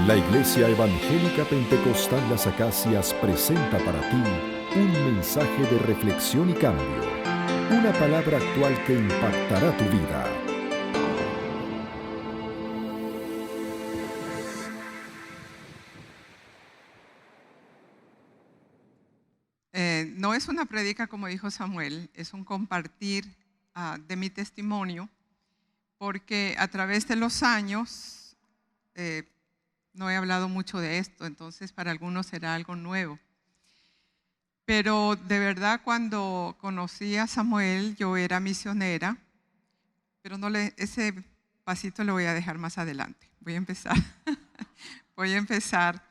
La Iglesia Evangélica Pentecostal Las Acacias presenta para ti un mensaje de reflexión y cambio, una palabra actual que impactará tu vida. No es una prédica, como dijo Samuel, es un compartir de mi testimonio, porque a través de los años no he hablado mucho de esto, entonces para algunos será algo nuevo. Pero de verdad, cuando conocí a Samuel, yo era misionera, pero ese pasito lo voy a dejar más adelante. Voy a empezar,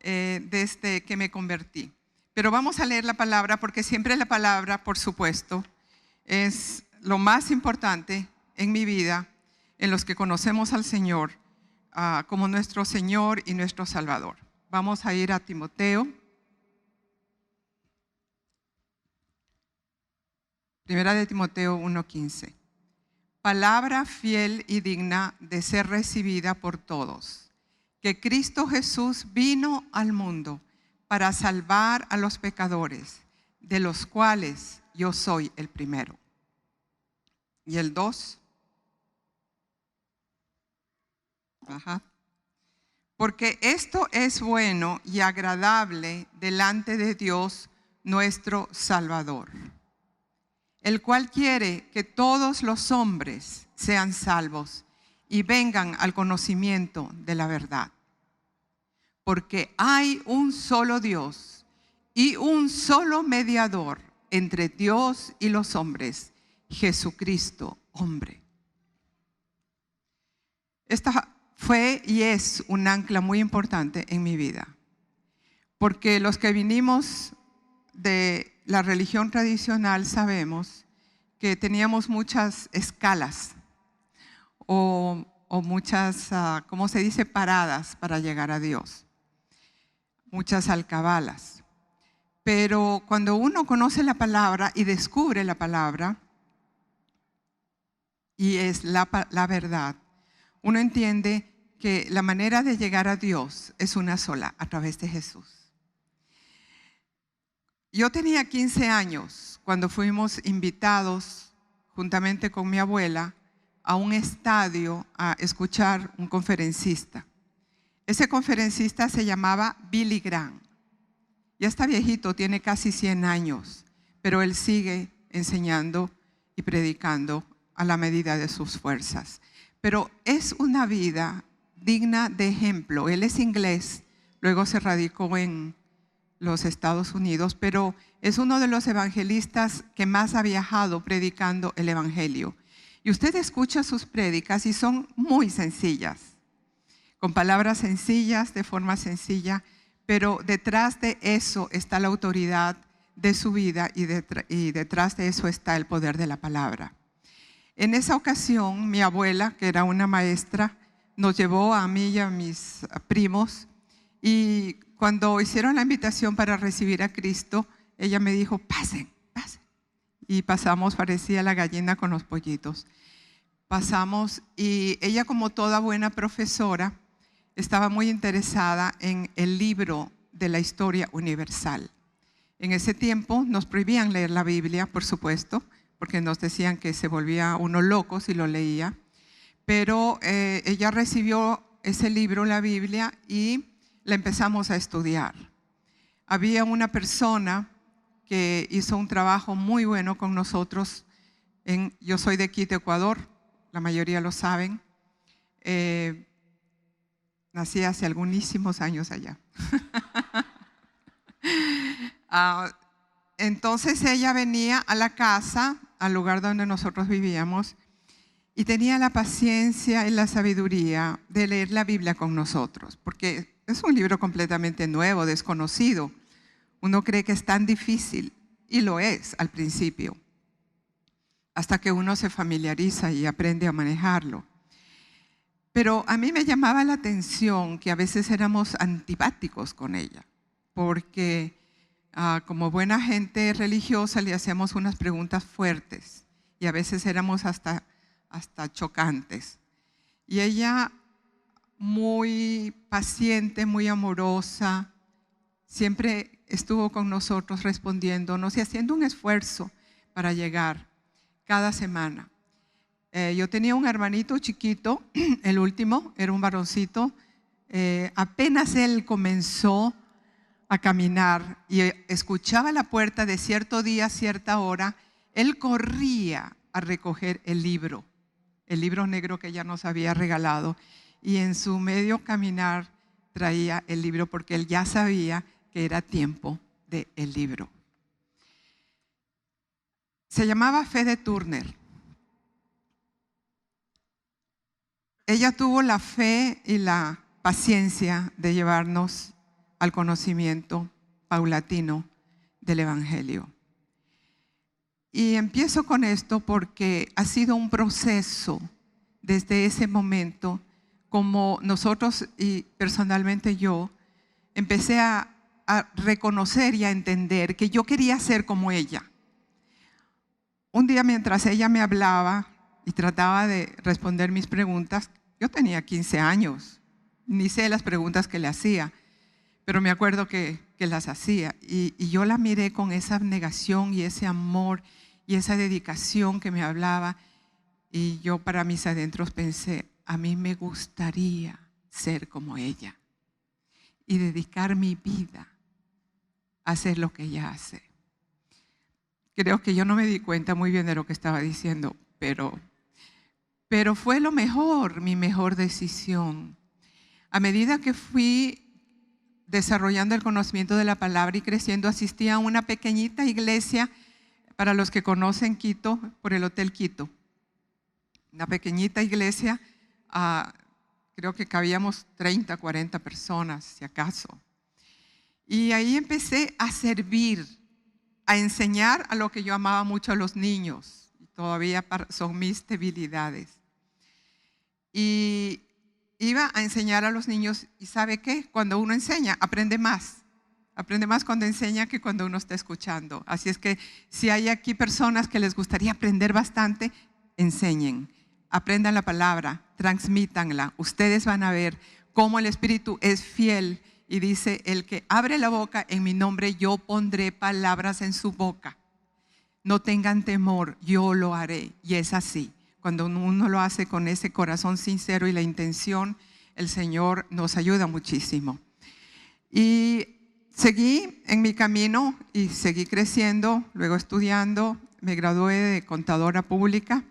desde que me convertí. Pero vamos a leer la palabra, porque siempre la palabra, por supuesto, es lo más importante en mi vida, en los que conocemos al Señor como nuestro Señor y nuestro Salvador. Vamos a ir a Timoteo. Primera de Timoteo 1:15. Palabra fiel y digna de ser recibida por todos, que Cristo Jesús vino al mundo para salvar a los pecadores, de los cuales yo soy el primero. Y el 2. Porque esto es bueno y agradable delante de Dios nuestro Salvador, el cual quiere que todos los hombres sean salvos y vengan al conocimiento de la verdad. Porque hay un solo Dios y un solo mediador entre Dios y los hombres, Jesucristo, hombre. Esta fue y es un ancla muy importante en mi vida, porque los que vinimos de la religión tradicional sabemos que teníamos muchas escalas o muchas, ¿cómo se dice?, paradas para llegar a Dios, muchas alcabalas. Pero cuando uno conoce la palabra y descubre la palabra, y es la verdad, uno entiende que la manera de llegar a Dios es una sola, a través de Jesús. Yo tenía 15 años cuando fuimos invitados, juntamente con mi abuela, a un estadio a escuchar un conferencista. Ese conferencista se llamaba Billy Graham. Ya está viejito, tiene casi 100 años, pero él sigue enseñando y predicando a la medida de sus fuerzas. Pero es una vida digna de ejemplo. Él es inglés, luego se radicó en los Estados Unidos, pero es uno de los evangelistas que más ha viajado predicando el evangelio. Y usted escucha sus prédicas y son muy sencillas, con palabras sencillas, de forma sencilla, pero detrás de eso está la autoridad de su vida y detrás de eso está el poder de la palabra. En esa ocasión, mi abuela, que era una maestra, nos llevó a mí y a mis primos, y cuando hicieron la invitación para recibir a Cristo, ella me dijo, pasen, pasen. Y pasamos, parecía la gallina con los pollitos. Pasamos y ella, como toda buena profesora, estaba muy interesada en el libro de la historia universal. En ese tiempo nos prohibían leer la Biblia, por supuesto, porque nos decían que se volvía uno loco si lo leía. Pero ella recibió ese libro, la Biblia, y la empezamos a estudiar. Había una persona que hizo un trabajo muy bueno con nosotros. Yo soy de aquí, de Ecuador, la mayoría lo saben. Nací hace algunísimos años allá. Entonces ella venía a la casa, al lugar donde nosotros vivíamos, y tenía la paciencia y la sabiduría de leer la Biblia con nosotros, porque es un libro completamente nuevo, desconocido. Uno cree que es tan difícil, y lo es al principio, hasta que uno se familiariza y aprende a manejarlo. Pero a mí me llamaba la atención que a veces éramos antipáticos con ella, porque como buena gente religiosa le hacíamos unas preguntas fuertes y a veces éramos hasta chocantes. Y ella muy paciente, muy amorosa. Siempre estuvo con nosotros respondiéndonos y haciendo un esfuerzo para llegar cada semana. Yo tenía un hermanito chiquito, el último, era un varoncito. Apenas él comenzó a caminar y escuchaba la puerta de cierto día, cierta hora, él corría a recoger el libro negro que ella nos había regalado, y en su medio caminar traía el libro porque él ya sabía que era tiempo del libro. Se llamaba Fede Turner. Ella tuvo la fe y la paciencia de llevarnos al conocimiento paulatino del Evangelio. Y empiezo con esto porque ha sido un proceso desde ese momento, como nosotros y personalmente yo empecé a reconocer y a entender que yo quería ser como ella. Un día, mientras ella me hablaba y trataba de responder mis preguntas, yo tenía 15 años, ni sé las preguntas que le hacía, pero me acuerdo que las hacía, y yo la miré con esa abnegación y ese amor y esa dedicación que me hablaba, y yo para mis adentros pensé, a mí me gustaría ser como ella y dedicar mi vida a hacer lo que ella hace. Creo que yo no me di cuenta muy bien de lo que estaba diciendo, pero fue lo mejor, mi mejor decisión. A medida que fui desarrollando el conocimiento de la palabra y creciendo, asistí a una pequeñita iglesia, para los que conocen Quito, por el Hotel Quito. Una pequeñita iglesia, creo que cabíamos 30, 40 personas, si acaso. Y ahí empecé a servir, a enseñar a lo que yo amaba mucho a los niños. Y todavía son mis debilidades. Y iba a enseñar a los niños, y ¿sabe qué? Cuando uno enseña, aprende más. Aprende más cuando enseña que cuando uno está escuchando. Así es que si hay aquí personas que les gustaría aprender bastante, enseñen, aprendan la palabra, transmítanla. Ustedes van a ver cómo el Espíritu es fiel y dice, el que abre la boca en mi nombre, yo pondré palabras en su boca. No tengan temor, yo lo haré. Y es así. Cuando uno lo hace con ese corazón sincero y la intención, el Señor nos ayuda muchísimo. Y seguí en mi camino y seguí creciendo, luego estudiando, me gradué de contadora pública,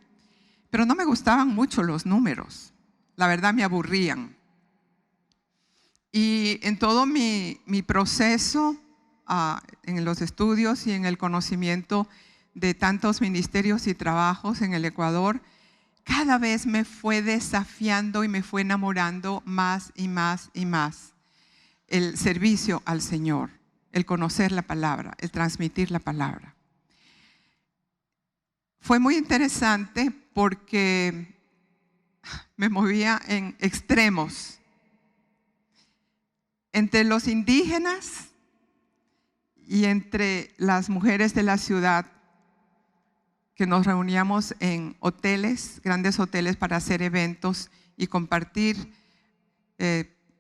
pero no me gustaban mucho los números, la verdad me aburrían. Y en todo mi proceso, en los estudios y en el conocimiento de tantos ministerios y trabajos en el Ecuador, cada vez me fue desafiando y me fue enamorando más y más y más. El servicio al Señor, el conocer la palabra, el transmitir la palabra. Fue muy interesante porque me movía en extremos. Entre los indígenas y entre las mujeres de la ciudad, que nos reuníamos en hoteles, grandes hoteles, para hacer eventos y compartir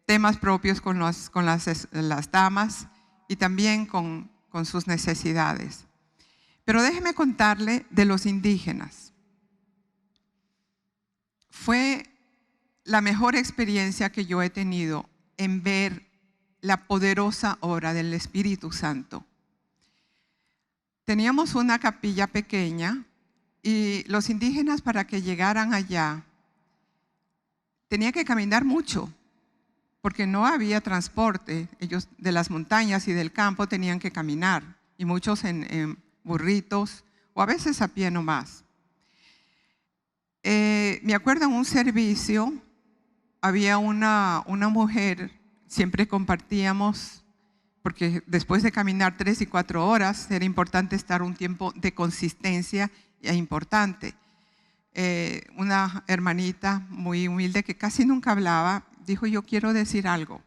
temas propios con las damas y también con sus necesidades. Pero déjeme contarle de los indígenas. Fue la mejor experiencia que yo he tenido en ver la poderosa obra del Espíritu Santo. Teníamos una capilla pequeña y los indígenas, para que llegaran allá, tenían que caminar mucho, porque no había transporte. Ellos de las montañas y del campo tenían que caminar, y muchos en burritos o a veces a pie nomás. Me acuerdo en un servicio, había una mujer, siempre compartíamos, porque después de caminar 3 y 4 horas era importante estar un tiempo de consistencia importante. Una hermanita muy humilde que casi nunca hablaba, dijo, yo quiero decir algo.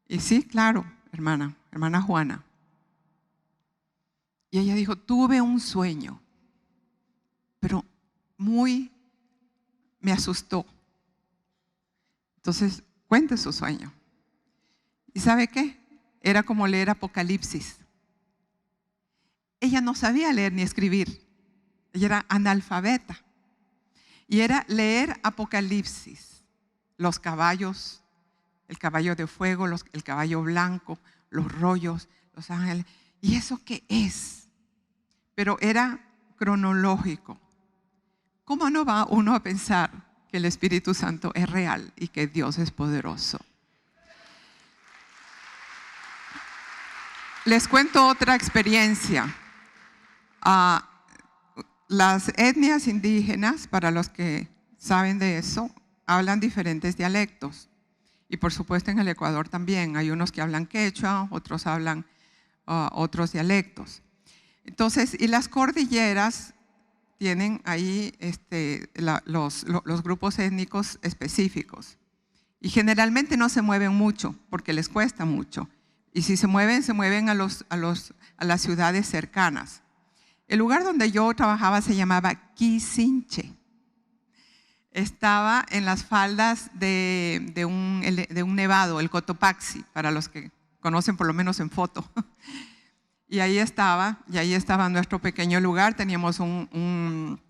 Y sí, claro, hermana Juana. Y ella dijo, tuve un sueño, pero me asustó. Entonces, cuente su sueño. ¿Y sabe qué? Era como leer Apocalipsis. Ella no sabía leer ni escribir. Ella era analfabeta. Y era leer Apocalipsis. Los caballos, el caballo de fuego, el caballo blanco, los rollos, los ángeles. ¿Y eso qué es? Pero era cronológico. ¿Cómo no va uno a pensar que el Espíritu Santo es real y que Dios es poderoso? Les cuento otra experiencia. Las etnias indígenas, para los que saben de eso, hablan diferentes dialectos. Y por supuesto en el Ecuador también. Hay unos que hablan quechua, otros hablan otros dialectos. Entonces, y las cordilleras tienen ahí los grupos étnicos específicos. Y generalmente no se mueven mucho porque les cuesta mucho. Y si se mueven a las ciudades cercanas. El lugar donde yo trabajaba se llamaba Quisinche. Estaba en las faldas de un nevado, el Cotopaxi, para los que conocen por lo menos en foto. Y ahí estaba nuestro pequeño lugar. Teníamos un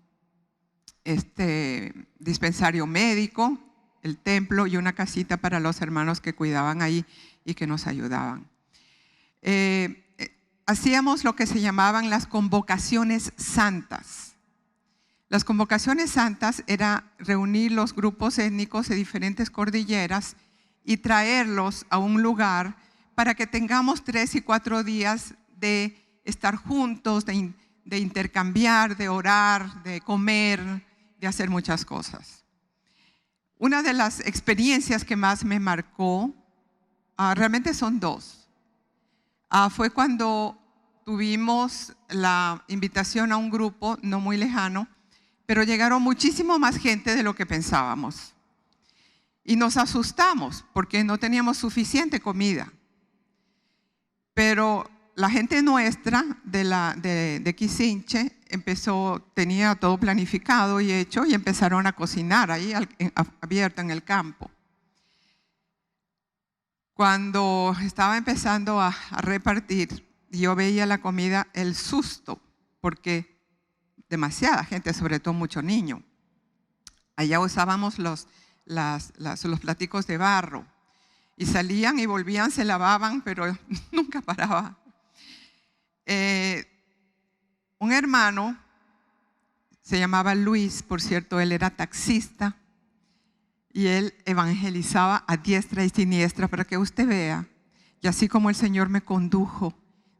dispensario médico, el templo y una casita para los hermanos que cuidaban ahí y que nos ayudaban. Hacíamos lo que se llamaban las convocaciones santas. Las convocaciones santas era reunir los grupos étnicos de diferentes cordilleras y traerlos a un lugar para que tengamos 3 y 4 días de estar juntos, de intercambiar, de orar, de comer, de hacer muchas cosas. Una de las experiencias que más me marcó, realmente son 2. Fue cuando tuvimos la invitación a un grupo no muy lejano, pero llegaron muchísimo más gente de lo que pensábamos. Y nos asustamos porque no teníamos suficiente comida. Pero la gente nuestra de Quisinche tenía todo planificado y hecho y empezaron a cocinar ahí abierto en el campo. Cuando estaba empezando a repartir, yo veía la comida, el susto, porque demasiada gente, sobre todo mucho niño. Allá usábamos los platicos de barro y salían y volvían, se lavaban, pero nunca paraba. Un hermano, se llamaba Luis, por cierto, él era taxista y él evangelizaba a diestra y siniestra para que usted vea. Y así como el Señor me condujo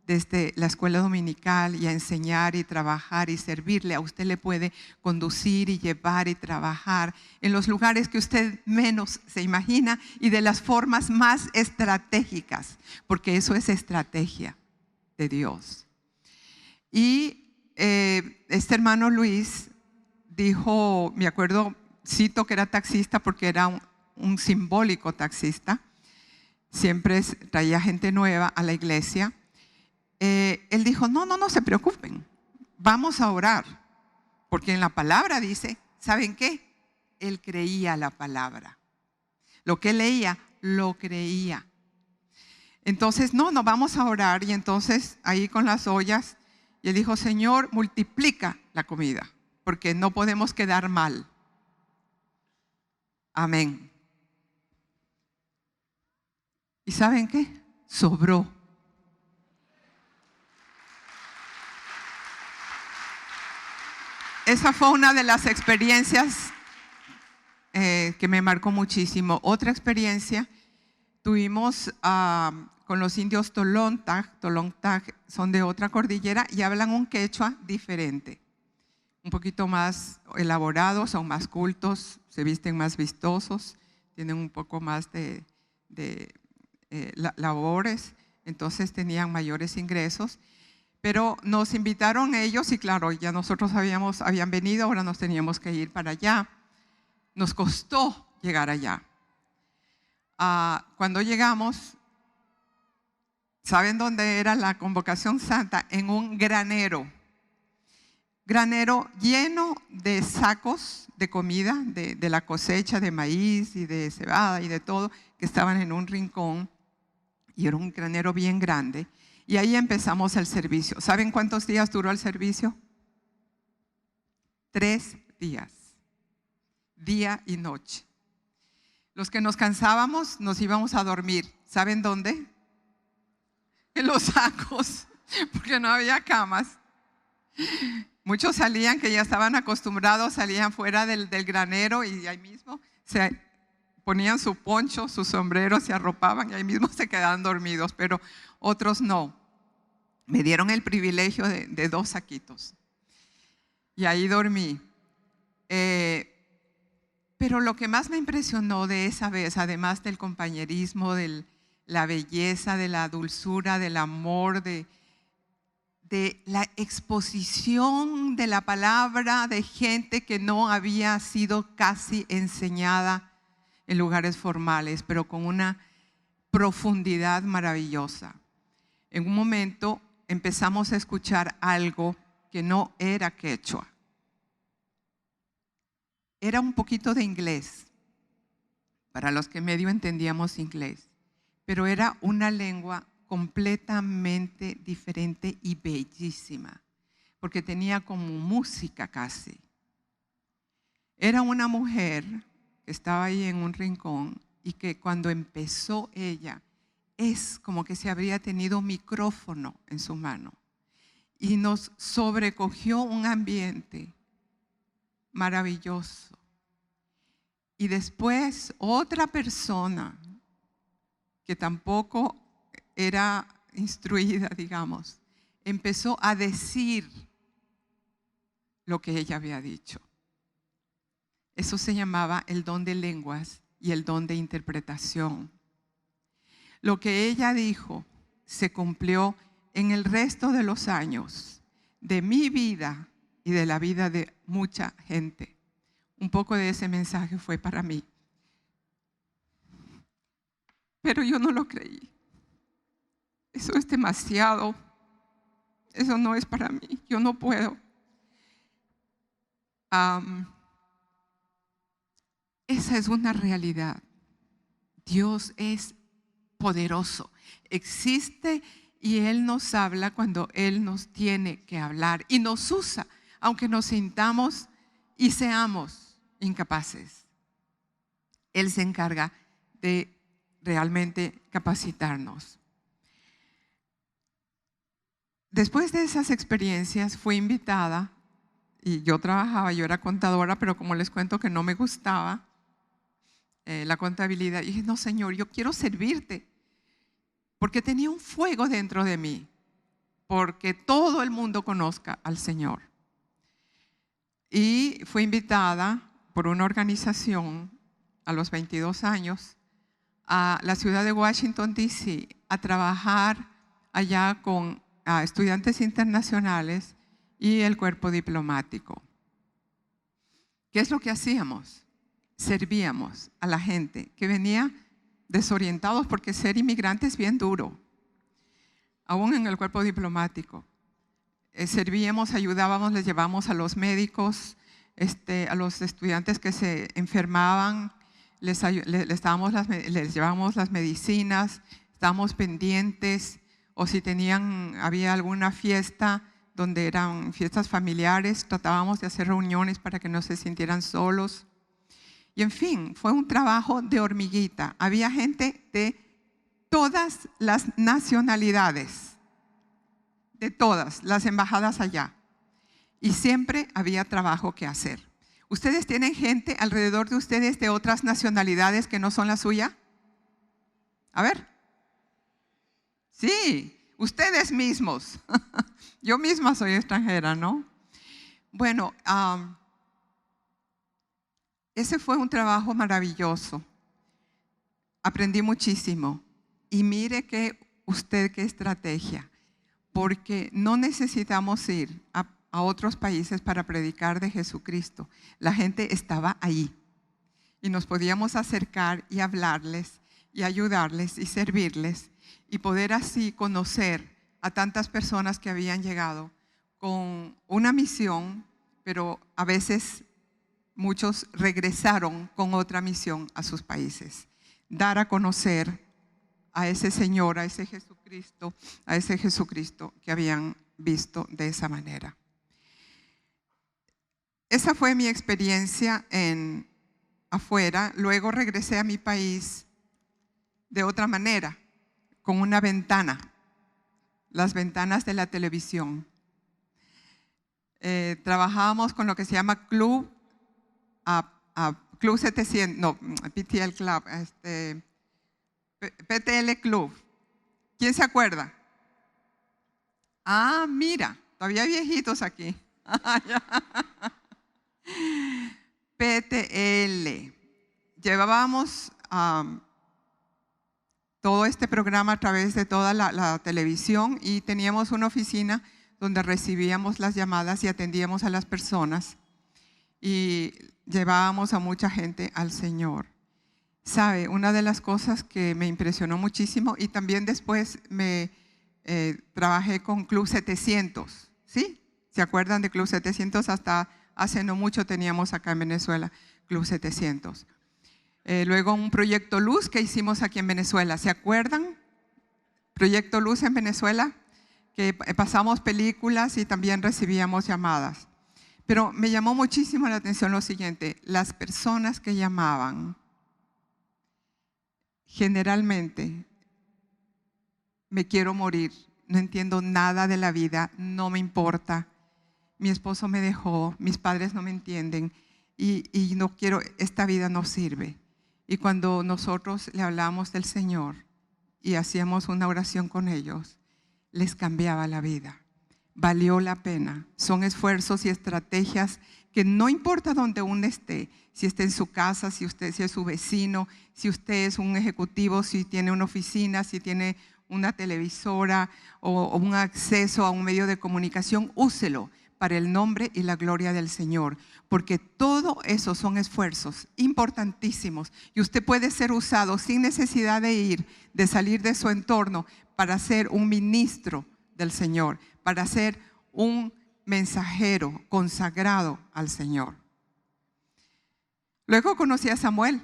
desde la escuela dominical y a enseñar y trabajar y servirle, a usted le puede conducir y llevar y trabajar en los lugares que usted menos se imagina y de las formas más estratégicas, porque eso es estrategia de Dios. Y este hermano Luis dijo, me acuerdo, cito que era taxista porque era un simbólico taxista, siempre traía gente nueva a la iglesia. Él dijo, no se preocupen, vamos a orar, porque en la palabra dice, ¿saben qué? Él creía la palabra. Lo que él leía, lo creía. Entonces, no vamos a orar. Y entonces ahí con las ollas, y él dijo, Señor, multiplica la comida, porque no podemos quedar mal. Amén. ¿Y saben qué? Sobró. Esa fue una de las experiencias que me marcó muchísimo. Otra experiencia tuvimos con los indios Tolontag son de otra cordillera y hablan un quechua diferente, un poquito más elaborado, son más cultos, se visten más vistosos, tienen un poco más de labores, entonces tenían mayores ingresos. Pero nos invitaron ellos y claro, ya nosotros habían venido, ahora nos teníamos que ir para allá. Nos costó llegar allá. Cuando llegamos, ¿saben dónde era la convocación santa? En un granero. granero lleno de sacos de comida, de la cosecha de maíz y de cebada y de todo, que estaban en un rincón, y era un granero bien grande. Y ahí empezamos el servicio. ¿Saben cuántos días duró el servicio? 3 días, día y noche. Los que nos cansábamos nos íbamos a dormir. ¿Saben dónde? En los sacos, porque no había camas. Muchos salían, que ya estaban acostumbrados, salían fuera del granero y ahí mismo se ponían su poncho, su sombrero, se arropaban y ahí mismo se quedaban dormidos, pero otros no. Me dieron el privilegio de 2 saquitos y ahí dormí. Pero lo que más me impresionó de esa vez, además del compañerismo, de la belleza, de la dulzura, del amor, de la exposición de la palabra de gente que no había sido casi enseñada en lugares formales, pero con una profundidad maravillosa. En un momento empezamos a escuchar algo que no era quechua. Era un poquito de inglés, para los que medio entendíamos inglés, pero era una lengua completamente diferente y bellísima, porque tenía como música casi. Era una mujer que estaba ahí en un rincón y que cuando empezó ella, es como que se habría tenido un micrófono en su mano y nos sobrecogió un ambiente maravilloso. Y después otra persona que tampoco era instruida, digamos, empezó a decir lo que ella había dicho. Eso se llamaba el don de lenguas y el don de interpretación. Lo que ella dijo se cumplió en el resto de los años de mi vida y de la vida de mucha gente. Un poco de ese mensaje fue para mí. Pero yo no lo creí. Eso es demasiado. Eso no es para mí. Yo no puedo. Esa es una realidad. Dios es poderoso. Existe y Él nos habla cuando Él nos tiene que hablar. Y nos usa, aunque nos sintamos y seamos incapaces. Él se encarga de realmente capacitarnos. Después de esas experiencias fui invitada, y yo era contadora, pero como les cuento que no me gustaba la contabilidad, y dije, no, Señor, yo quiero servirte, porque tenía un fuego dentro de mí, porque todo el mundo conozca al Señor. Y fui invitada por una organización a los 22 años a la ciudad de Washington, D.C., a trabajar allá con estudiantes internacionales y el cuerpo diplomático. ¿Qué es lo que hacíamos? Servíamos a la gente que venía desorientados, porque ser inmigrante es bien duro, aún en el cuerpo diplomático. Servíamos, ayudábamos, les llevábamos a los médicos, a los estudiantes que se enfermaban, les llevábamos las medicinas, estábamos pendientes, o si había alguna fiesta donde eran fiestas familiares, tratábamos de hacer reuniones para que no se sintieran solos. Y en fin, fue un trabajo de hormiguita. Había gente de todas las nacionalidades, de todas las embajadas allá. Y siempre había trabajo que hacer. ¿Ustedes tienen gente alrededor de ustedes de otras nacionalidades que no son la suya? A ver. Sí, ustedes mismos. Yo misma soy extranjera, ¿no? Bueno, ese fue un trabajo maravilloso. Aprendí muchísimo. Y mire qué estrategia. Porque no necesitamos ir a otros países para predicar de Jesucristo. La gente estaba ahí. Y nos podíamos acercar y hablarles y ayudarles y servirles y poder así conocer a tantas personas que habían llegado con una misión, pero a veces muchos regresaron con otra misión a sus países. Dar a conocer a ese Señor, a ese Jesucristo que habían visto de esa manera. Esa fue mi experiencia afuera. Luego regresé a mi país de otra manera, con una ventana, las ventanas de la televisión. Trabajábamos con lo que se llama Club 700, no, PTL Club, PTL Club. ¿Quién se acuerda? Ah, mira, todavía hay viejitos aquí. PTL. Llevábamos todo este programa a través de toda la televisión y teníamos una oficina donde recibíamos las llamadas y atendíamos a las personas y llevábamos a mucha gente al Señor. ¿Sabe? Una de las cosas que me impresionó muchísimo, y también después me trabajé con Club 700, ¿sí? ¿Se acuerdan de Club 700? Hasta hace no mucho teníamos acá en Venezuela Club 700. Luego un Proyecto Luz que hicimos aquí en Venezuela. ¿Se acuerdan? Proyecto Luz en Venezuela, que pasamos películas y también recibíamos llamadas. Pero me llamó muchísimo la atención lo siguiente: las personas que llamaban, generalmente, me quiero morir, no entiendo nada de la vida, no me importa, mi esposo me dejó, mis padres no me entienden y no quiero, esta vida no sirve. Y cuando nosotros le hablamos del Señor y hacíamos una oración con ellos, les cambiaba la vida. Valió la pena. Son esfuerzos y estrategias que no importa donde uno esté, si está en su casa, si es su vecino, si usted es un ejecutivo, si tiene una oficina, si tiene una televisora o un acceso a un medio de comunicación, úselo para el nombre y la gloria del Señor, porque todo eso son esfuerzos importantísimos y usted puede ser usado sin necesidad de salir de su entorno para ser un ministro del Señor, para ser un mensajero consagrado al Señor. Luego conocí a Samuel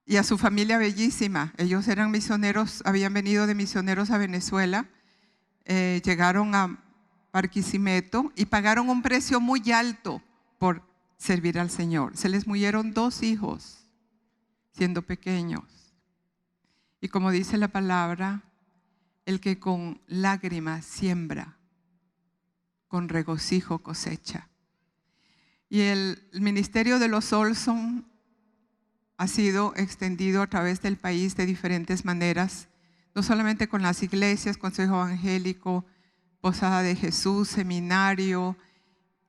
y a su familia bellísima. Ellos eran misioneros, habían venido de misioneros a Venezuela, llegaron a Barquisimeto y pagaron un precio muy alto por servir al Señor. Se les murieron 2 hijos siendo pequeños. Y como dice la palabra, el que con lágrimas siembra, con regocijo cosecha. Y el ministerio de los Olson ha sido extendido a través del país de diferentes maneras, no solamente con las iglesias, Consejo Evangélico, Posada de Jesús, Seminario,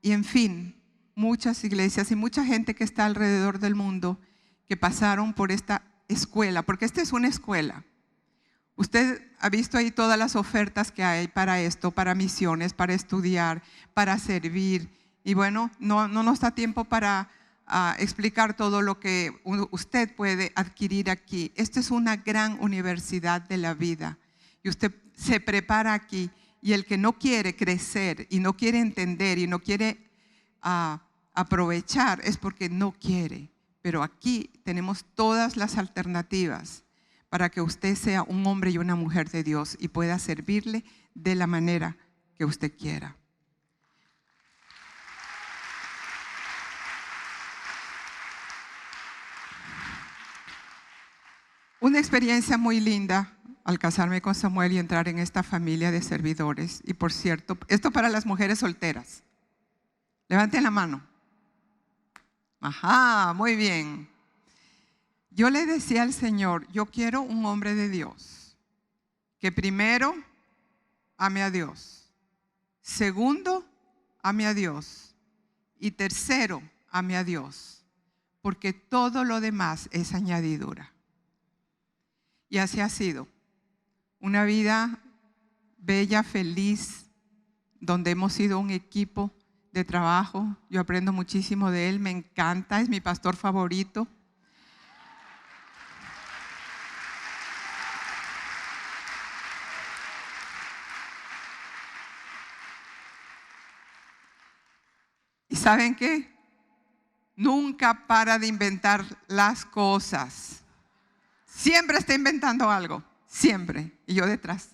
y en fin, muchas iglesias y mucha gente que está alrededor del mundo que pasaron por esta escuela, porque esta es una escuela. Usted ha visto ahí todas las ofertas que hay para esto, para misiones, para estudiar, para servir. Y bueno, no nos da tiempo para explicar todo lo que usted puede adquirir aquí. Esta es una gran universidad de la vida y usted se prepara aquí. Y el que no quiere crecer y no quiere entender y no quiere aprovechar es porque no quiere. Pero aquí tenemos todas las alternativas para que usted sea un hombre y una mujer de Dios y pueda servirle de la manera que usted quiera. Una experiencia muy linda al casarme con Samuel y entrar en esta familia de servidores. Y por cierto, esto para las mujeres solteras. Levanten la mano. Ajá, muy bien. Yo le decía al Señor, yo quiero un hombre de Dios, que primero ame a Dios, segundo ame a Dios y tercero ame a Dios, porque todo lo demás es añadidura. Y así ha sido. Una vida bella, feliz, donde hemos sido un equipo de trabajo. Yo aprendo muchísimo de él, me encanta, es mi pastor favorito. ¿saben qué? Nunca para de inventar las cosas. Siempre está inventando algo, siempre. Y yo detrás.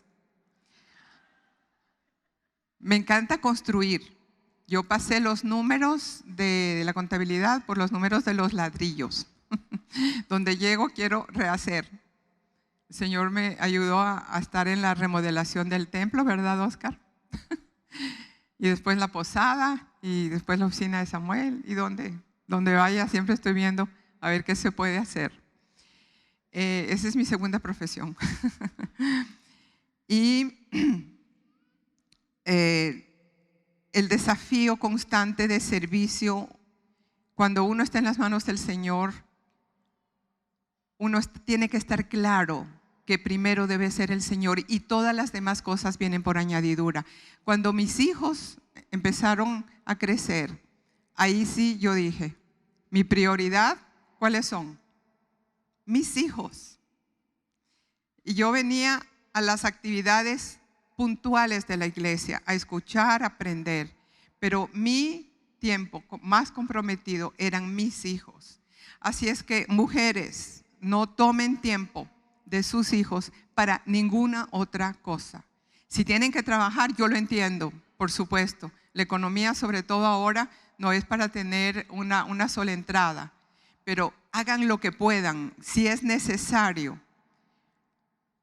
Me encanta construir. Yo pasé los números de la contabilidad por los números de los ladrillos. Donde llego quiero rehacer. El Señor me ayudó a estar en la remodelación del templo, ¿verdad, Oscar? Y después la posada y después la oficina de Samuel. Y donde vaya siempre estoy viendo a ver qué se puede hacer. Esa es mi segunda profesión. Y el desafío constante de servicio, cuando uno está en las manos del Señor, uno tiene que estar claro que primero debe ser el Señor y todas las demás cosas vienen por añadidura. Cuando mis hijos empezaron a crecer, ahí sí yo dije, mi prioridad, ¿cuáles son? Mis hijos. Y yo venía a las actividades puntuales de la iglesia, a escuchar, a aprender, pero mi tiempo más comprometido eran mis hijos. Así es que, mujeres, no tomen tiempo de sus hijos para ninguna otra cosa. Si tienen que trabajar, yo lo entiendo, por supuesto. La economía, sobre todo ahora, no es para tener una sola entrada, pero hagan lo que puedan. Si es necesario,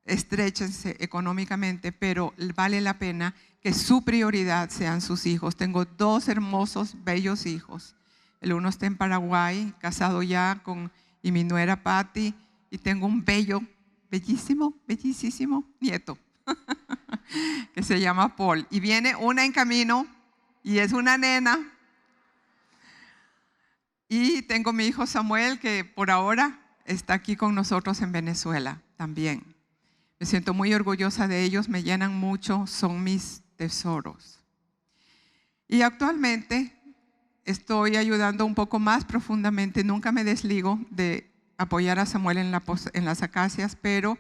estréchense económicamente, pero vale la pena que su prioridad sean sus hijos. Tengo 2 hermosos, bellos hijos. El uno está en Paraguay, casado ya y mi nuera Patti, y tengo un bellísimo nieto que se llama Paul. Y viene una en camino y es una nena. Y tengo mi hijo Samuel, que por ahora está aquí con nosotros en Venezuela también. Me siento muy orgullosa de ellos, me llenan mucho, son mis tesoros. Y actualmente estoy ayudando un poco más profundamente, nunca me desligo de apoyar a Samuel en las acacias, pero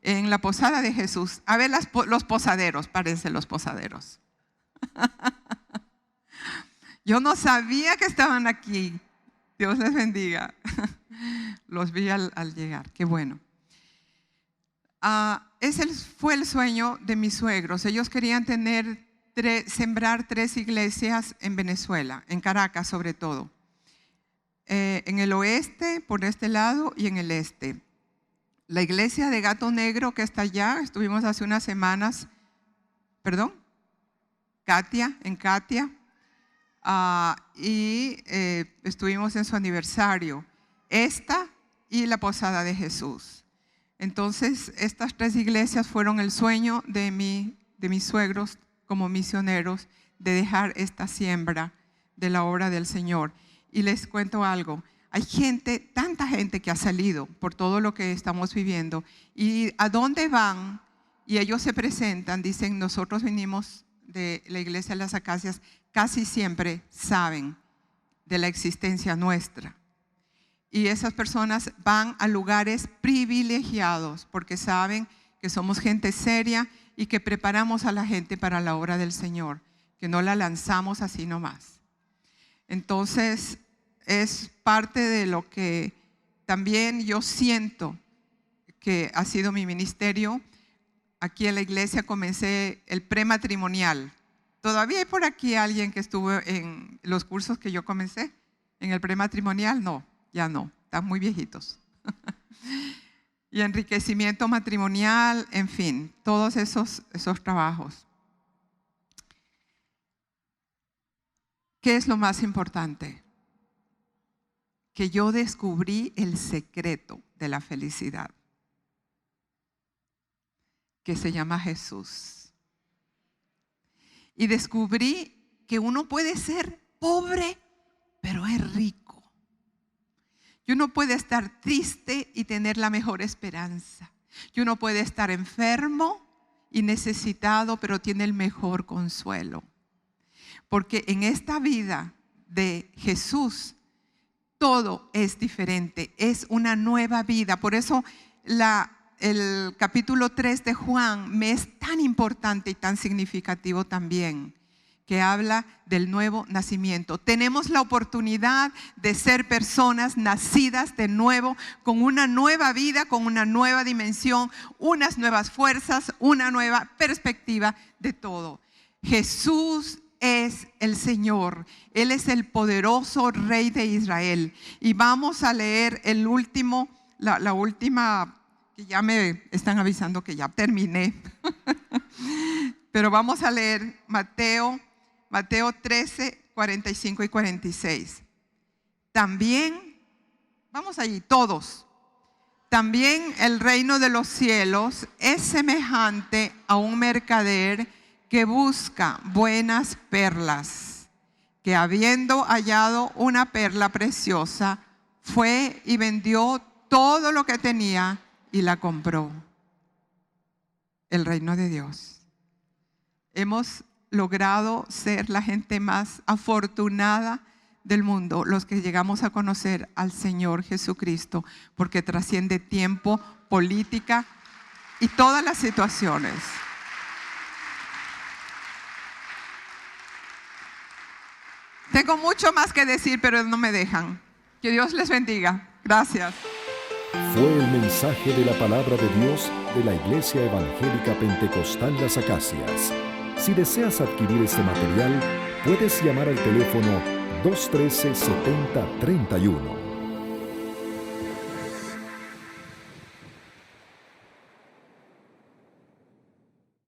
en la posada de Jesús. A ver, los posaderos, parecen los posaderos. Yo no sabía que estaban aquí. Dios les bendiga. Los vi al llegar, qué bueno. Ese fue el sueño de mis suegros. Ellos querían sembrar 3 iglesias en Venezuela, en Caracas sobre todo. En el oeste, por este lado, y en el este. La iglesia de Gato Negro que está allá, estuvimos hace unas semanas, en Katia, y estuvimos en su aniversario. Esta y la Posada de Jesús. Entonces, estas 3 iglesias fueron el sueño de mis suegros como misioneros, de dejar esta siembra de la obra del Señor. Y les cuento algo, hay tanta gente que ha salido por todo lo que estamos viviendo, y a dónde van, y ellos se presentan, dicen, nosotros venimos de la iglesia de las Acacias, casi siempre saben de la existencia nuestra. Y esas personas van a lugares privilegiados porque saben que somos gente seria y que preparamos a la gente para la obra del Señor, que no la lanzamos así nomás. Entonces, es parte de lo que también yo siento que ha sido mi ministerio. Aquí en la iglesia comencé el prematrimonial. ¿Todavía hay por aquí alguien que estuvo en los cursos que yo comencé? ¿En el prematrimonial? No, ya no, están muy viejitos. Y enriquecimiento matrimonial, en fin, todos esos trabajos. ¿Qué es lo más importante? Que yo descubrí el secreto de la felicidad, que se llama Jesús. Y descubrí que uno puede ser pobre, pero es rico. Y uno puede estar triste y tener la mejor esperanza. Y uno puede estar enfermo y necesitado, pero tiene el mejor consuelo. Porque en esta vida de Jesús, todo es diferente, es una nueva vida. Por eso el capítulo 3 de Juan me es tan importante y tan significativo también, que habla del nuevo nacimiento. Tenemos la oportunidad de ser personas nacidas de nuevo, con una nueva vida, con una nueva dimensión, unas nuevas fuerzas, una nueva perspectiva de todo. Jesús es el Señor. Él es el poderoso Rey de Israel. Y vamos a leer la última, que ya me están avisando que ya terminé. Pero vamos a leer Mateo 13, 45 y 46. También, vamos allí todos. También el reino de los cielos es semejante a un mercader que busca buenas perlas, que habiendo hallado una perla preciosa, fue y vendió todo lo que tenía y la compró. El reino de Dios. Hemos logrado ser la gente más afortunada del mundo, los que llegamos a conocer al Señor Jesucristo, porque trasciende tiempo, política y todas las situaciones. Tengo mucho más que decir, pero no me dejan. Que Dios les bendiga. Gracias. Fue el mensaje de la palabra de Dios de la Iglesia Evangélica Pentecostal Las Acacias. Si deseas adquirir este material, puedes llamar al teléfono 213-7031.